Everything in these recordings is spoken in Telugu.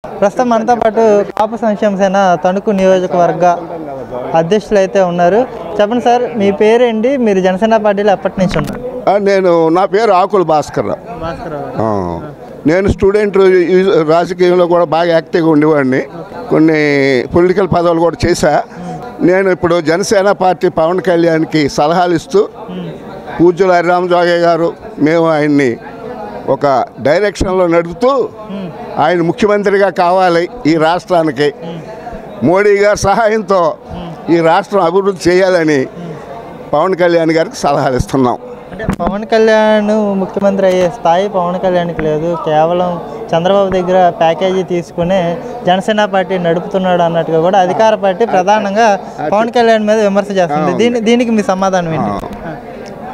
ప్రస్తుతం మనతో పాటు కాపు సంక్షేమ సేన తణుకు నియోజకవర్గ అధ్యక్షులు అయితే ఉన్నారు. చెప్పండి సార్, మీ పేరేంటి? మీరు జనసేన పార్టీలో ఎప్పటి నుంచి ఉన్నారు? నా పేరు ఆకుల భాస్కర్. నేను స్టూడెంట్ రాజకీయంలో కూడా బాగా యాక్టివ్గా ఉండేవాడిని. కొన్ని పొలిటికల్ పదవులు కూడా చేశా. నేను ఇప్పుడు జనసేన పార్టీ పవన్ కళ్యాణ్కి సలహాలు ఇస్తూ పూజ్యులు హరిరామ జోగయ్య గారు మేము ఆయన్ని ఒక డైరెక్షన్లో నడుపుతూ ఆయన ముఖ్యమంత్రిగా కావాలి ఈ రాష్ట్రానికి, మోడీ గారి సహాయంతో ఈ రాష్ట్రం అభివృద్ధి చేయాలని పవన్ కళ్యాణ్ గారికి సలహాలు ఇస్తున్నాం. అంటే పవన్ కళ్యాణ్ ముఖ్యమంత్రి అయ్యే స్థాయి పవన్ కళ్యాణ్కి లేదు, కేవలం చంద్రబాబు దగ్గర ప్యాకేజీ తీసుకునే జనసేన పార్టీ నడుపుతున్నాడు అన్నట్టుగా కూడా అధికార పార్టీ ప్రధానంగా పవన్ కళ్యాణ్ మీద విమర్శ చేస్తుంది. దీనికి మీ సమాధానం ఏంటి?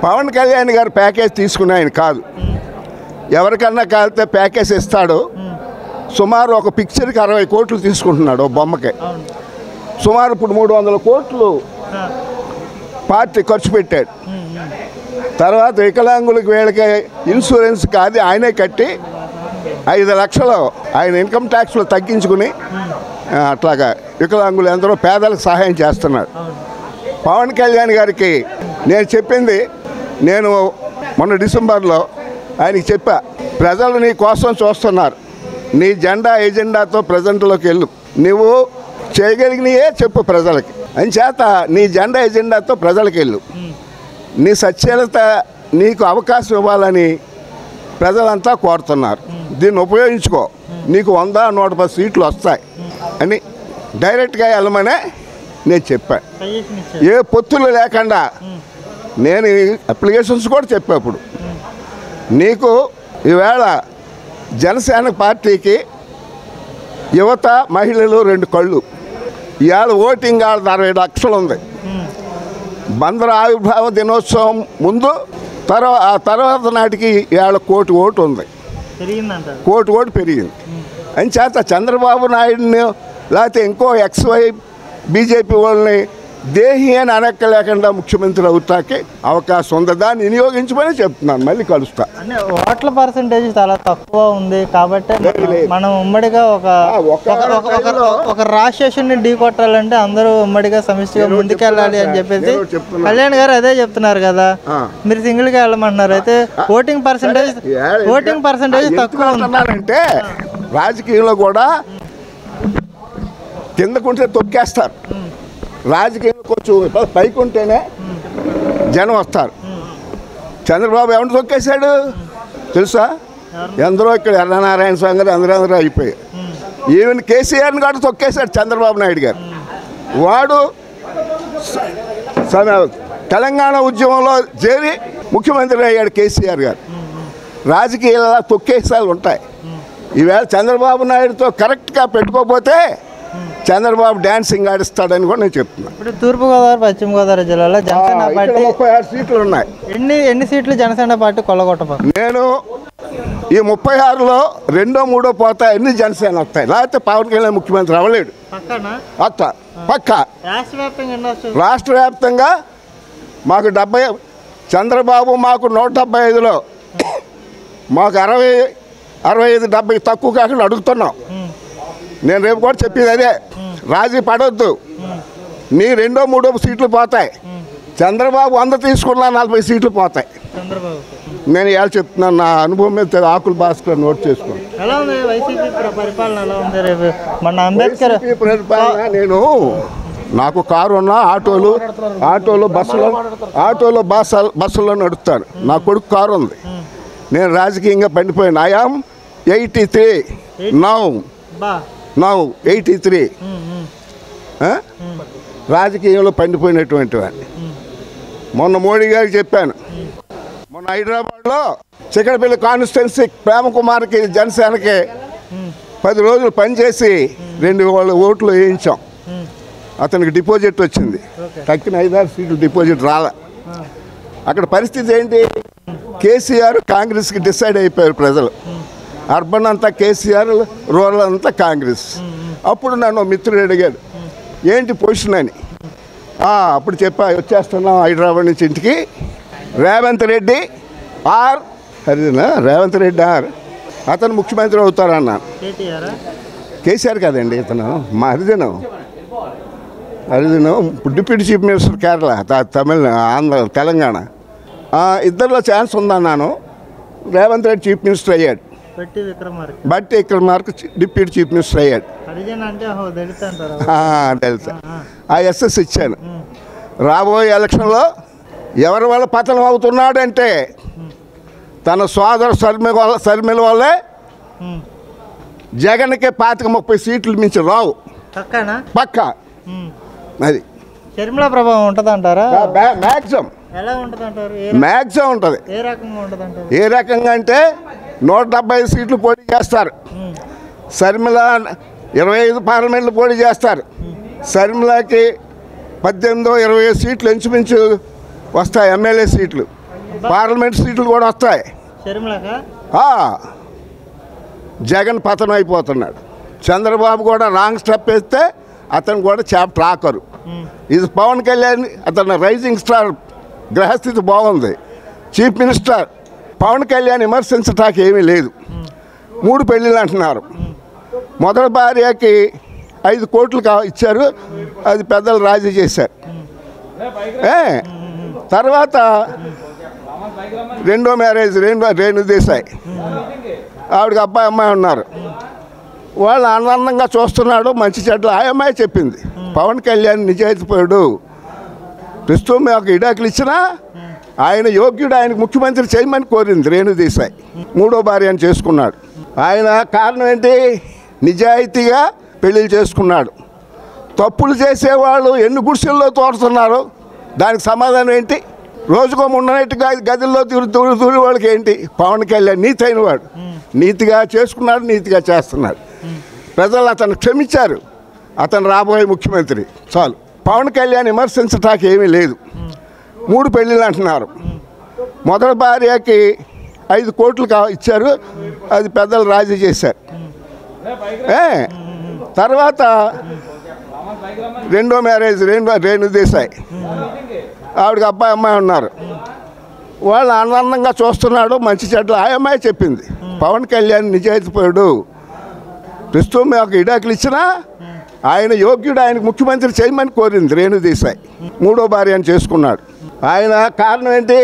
పవన్ కళ్యాణ్ గారు ప్యాకేజ్ తీసుకునే ఆయన కాదు, ఎవరికన్నా కాలితే ప్యాకేజ్ ఇస్తాడు. సుమారు ఒక పిక్చర్కి 60 కోట్లు తీసుకుంటున్నాడు ఓ బొమ్మకి. సుమారు ఇప్పుడు 300 కోట్లు పార్టీ ఖర్చు పెట్టాడు. తర్వాత వికలాంగులకు వీళ్ళకి ఇన్సూరెన్స్ కాదు ఆయనే కట్టి 5 లక్షలు ఆయన ఇన్కమ్ ట్యాక్స్లో తగ్గించుకుని అట్లాగా వికలాంగులు ఎందరో పేదలకు సహాయం చేస్తున్నారు. పవన్ కళ్యాణ్ గారికి నేను చెప్పింది, నేను మొన్న డిసెంబర్లో ఆయనకి చెప్పా, ప్రజలు నీ కోసం చూస్తున్నారు, నీ జెండా ఎజెండాతో ప్రజెంట్లోకి వెళ్ళు, నువ్వు చేయగలిగినయే చెప్పు ప్రజలకి, అంచేత నీ జెండా ఎజెండాతో ప్రజలకు వెళ్ళు, నీ సచ్యలత నీకు అవకాశం ఇవ్వాలని ప్రజలంతా కోరుతున్నారు, దీన్ని ఉపయోగించుకో, నీకు 100-110 సీట్లు వస్తాయి అని డైరెక్ట్గా వెళ్ళమనే నేను చెప్పాను. ఏ పొత్తులు లేకుండా నేను అప్లికేషన్స్ కూడా చెప్పేప్పుడు నీకు ఈవేళ జనసేన పార్టీకి యువత మహిళలు 2 కళ్ళు, ఇవాళ ఓటింగ్ వాళ్ళది 60 లక్షలు ఉంది. బందర ఆవిర్భావ దినోత్సవం ముందు ఆ తర్వాత నాటికి ఇవాళ 1 కోటి ఓటు ఉంది, 1 కోటి ఓటు పెరిగింది. అంచేత చంద్రబాబు నాయుడిని లేకపోతే ఇంకో XY బీజేపీ వాళ్ళని దేహి అని అనక్కలేకుండా ముఖ్యమంత్రి అవుతాకి అవకాశం ఉంది, దాన్ని వినియోగించమని చెప్తున్నాను. మళ్ళీ కలుస్తా. అంటే ఓట్ల పర్సంటేజ్ చాలా తక్కువ ఉంది కాబట్టి మనం ఉమ్మడిగా ఒక రాష్ట్రాన్ని ఢీ కొట్టాలంటే అందరూ ఉమ్మడిగా సమిష్టిగా ముందుకెళ్ళాలి అని చెప్పేసి కళ్యాణ్ గారు అదే చెప్తున్నారు కదా, మీరు సింగిల్గా వెళ్ళమంటున్నారు. అయితే ఓటింగ్ పర్సంటేజ్ తక్కువ ఉంటున్నారంటే రాజకీయంలో కూడా కిందకుంటే తొక్కేస్తారు, రాజకీయంలో కొంచెం పైకి ఉంటేనే జనం వస్తారు. చంద్రబాబు ఎవరిని తొక్కేశాడు తెలుసా? ఎందరో ఇక్కడ ఎర్రనారాయణ స్వామి గారు అందరూ అయిపోయారు. ఈవెన్ కేసీఆర్ని కూడా తొక్కేశాడు చంద్రబాబు నాయుడు గారు. వాడు తెలంగాణ ఉద్యమంలో చేరి ముఖ్యమంత్రి అయ్యాడు కేసీఆర్ గారు. రాజకీయాల తొక్కేసాలు ఉంటాయి. ఈవేళ చంద్రబాబు నాయుడుతో కరెక్ట్గా పెట్టుకోకపోతే చంద్రబాబు డాన్సింగ్ ఆడిస్తాడని కూడా నేను చెప్తున్నాను. ఇప్పుడు తూర్పుగోదావరి పశ్చిమ గోదావరి జిల్లాలో జనసేన పార్టీ 36 సీట్లు ఉన్నాయి. ఎన్ని సీట్లు జనసేన పార్టీ కొల్లగొట్టబోతుంది? నేను ఈ 36లో 2-3 పోతా ఎన్ని జనసేన వస్తాయి, లేకపోతే పవన్ కళ్యాణ్ ముఖ్యమంత్రి అవ్వలేడు. పక్కా రాష్ట్ర వ్యాప్తంగా మాకు 70, చంద్రబాబు మాకు 175లో మాకు 65-70 తక్కువ కాకుండా అడుగుతున్నాం. నేను రేపు కూడా చెప్పేది అదే, రాజీ పడొద్దు, నీ 2-3 సీట్లు పోతాయి. చంద్రబాబు 100 తీసుకున్నా 40 సీట్లు పోతాయి. నేను ఇవాళ చెప్తున్నాను, నా అనుభవం మీద ఆకుల భాస్కర్ నోట్ చేసుకోండి. నేను నాకు కారు ఉన్నా ఆటోలో బస్సులో నడుస్తాను. నా కొడుకు కారు ఉంది. నేను రాజకీయంగా పండిపోయాను. ఐ యామ్ 83 నౌ 83 రాజకీయంలో పండిపోయినటువంటి వాడిని. మొన్న మోడీ గారికి చెప్పాను, మొన్న హైదరాబాద్లో చిక్కడపల్లి కాన్స్టిట్యున్సీ ప్రేమకుమార్కి జనసేనకి 10 రోజులు పనిచేసి 2 ఓట్లు వేయించాం. అతనికి డిపాజిట్ వచ్చింది, తక్కిన 5-6 సీట్లు డిపాజిట్ రాలే. అక్కడ పరిస్థితి ఏంటి? కేసీఆర్ కాంగ్రెస్కి డిసైడ్ అయిపోయారు ప్రజలు. అర్బన్ అంతా కేసీఆర్, రూరల్ అంతా కాంగ్రెస్. అప్పుడు నన్ను మిత్రుడు అడిగాడు ఏంటి పొజిషన్ అని. అప్పుడు చెప్పా, వచ్చేస్తున్నాం హైదరాబాద్ నుంచి ఇంటికి, రేవంత్ రెడ్డి ఆర్ అతను ముఖ్యమంత్రి అవుతారన్నాను. కేసీఆర్ కదండి ఇతను మా హరిజను deputy chief minister Kerala Andhra Telangana. ఇద్దరిలో ఛాన్స్ ఉందన్నాను. రేవంత్ రెడ్డి చీఫ్ మినిస్టర్ అయ్యాడు. Bhatti Vikramarka deputy chief minister అయ్యాడు. తెలుసా ఆ ఎస్ఎస్ ఇచ్చాను. రాబోయే ఎలక్షన్లో ఎవరి వల్ల పతనం అవుతున్నాడంటే తన సోదరు శర్మిల వల్లే. జగన్కే 25-30 సీట్లు మించి రావు పక్కా. అది షర్మిల ప్రభావం ఉంటుంది అంటారా? మ్యాక్సిమం మ్యాక్సిమం ఉంటుంది. ఏ రకంగా అంటే 175 సీట్లు పోటీ చేస్తారు. శర్మిల 25 పార్లమెంట్లు పోటీ చేస్తారు. శర్మిలకి 18-20 సీట్లు ఇంచుమించు వస్తాయి. ఎమ్మెల్యే సీట్లు, పార్లమెంట్ సీట్లు కూడా వస్తాయి. జగన్ పతనం అయిపోతున్నాడు. చంద్రబాబు కూడా రాంగ్ స్టెప్ వేస్తే అతను కూడా చాప్టర్ ఆకరు. ఇది పవన్ కళ్యాణ్ అతను రైజింగ్ స్టార్, గ్రహస్థితి బాగుంది. చీఫ్ మినిస్టర్ పవన్ కళ్యాణ్ విమర్శించటానికి ఏమీ లేదు. 3 పెళ్ళిళ్ళు అంటున్నారు. మొదటి భార్యకి 5 కోట్లు ఇచ్చారు, అది పెద్దలు రాజీ చేశారు. తర్వాత రెండో మ్యారేజ్ రేణు దేశాయ్, ఆవిడకి అబ్బాయి అమ్మాయి ఉన్నారు. వాళ్ళు ఆనందంగా చూస్తున్నాడు, మంచి చెడ్డలు ఆ అమ్మాయి చెప్పింది. పవన్ కళ్యాణ్ నిజాయితీపరుడు, ప్రస్తుతం మాకు ఇడాకులు ఇచ్చినా ఆయన యోగ్యుడు, ఆయనకు ముఖ్యమంత్రి చేయమని కోరింది రేణు దేశాయ్. 3వ భార్యను చేసుకున్నాడు. ఆయన కారణం ఏంటి? నిజాయితీగా పెళ్ళిళ్ళు చేసుకున్నాడు. తప్పులు చేసేవాళ్ళు ఎన్ని గుడిసెల్లో తోడుతున్నారు, దానికి సమాధానం ఏంటి? రోజుకో ఉండనట్టుగా గదిలో దూరి వాళ్ళకి ఏంటి? పవన్ కళ్యాణ్ నీతి అయిన వాడు, నీతిగా చేసుకున్నాడు, నీతిగా చేస్తున్నాడు. ప్రజలు అతను క్షమించారు. అతను రాబోయే ముఖ్యమంత్రి చాలు. పవన్ కళ్యాణ్ విమర్శించటానికి ఏమీ లేదు. 3 పెళ్ళిళ్ళు అంటున్నారు. మొదటి భార్యకి 5 కోట్లు ఇచ్చారు, అది పెద్దలు రాజీ చేశారు. తర్వాత రెండో మ్యారేజ్ రేణు దేశాయ్, ఆవిడకి అబ్బాయి అమ్మాయి ఉన్నారు. వాళ్ళు ఆనందంగా చూస్తున్నాడు, మంచి చెడ్డలు ఆ అమ్మాయి చెప్పింది. పవన్ కళ్యాణ్ నిజాయితీపరుడు, ప్రస్తుతం మాకు ఇడాకులు ఇచ్చినా ఆయన యోగ్యుడు, ఆయనకు ముఖ్యమంత్రి చేయమని కోరింది రేణు దేశాయ్. 3వ భార్యను చేసుకున్నాడు. ఆయన కారణం ఏంటి?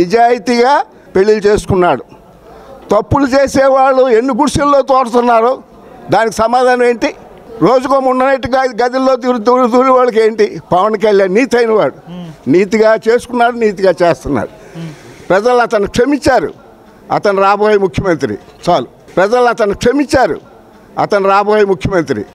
నిజాయితీగా పెళ్ళిళ్ళు చేసుకున్నాడు. తప్పులు చేసేవాళ్ళు ఎన్ని గుడిసెల్లో తోడుతున్నారు, దానికి సమాధానం ఏంటి? రోజుకో ఉండనట్టుగా గదిలో దూరి వాళ్ళకి ఏంటి? పవన్ కళ్యాణ్ నీతి అయిన వాడు, నీతిగా చేసుకున్నాడు, నీతిగా చేస్తున్నాడు. ప్రజలు అతను క్షమించారు. అతను రాబోయే ముఖ్యమంత్రి చాలు. ప్రజలు అతను క్షమించారు. అతను రాబోయే ముఖ్యమంత్రి.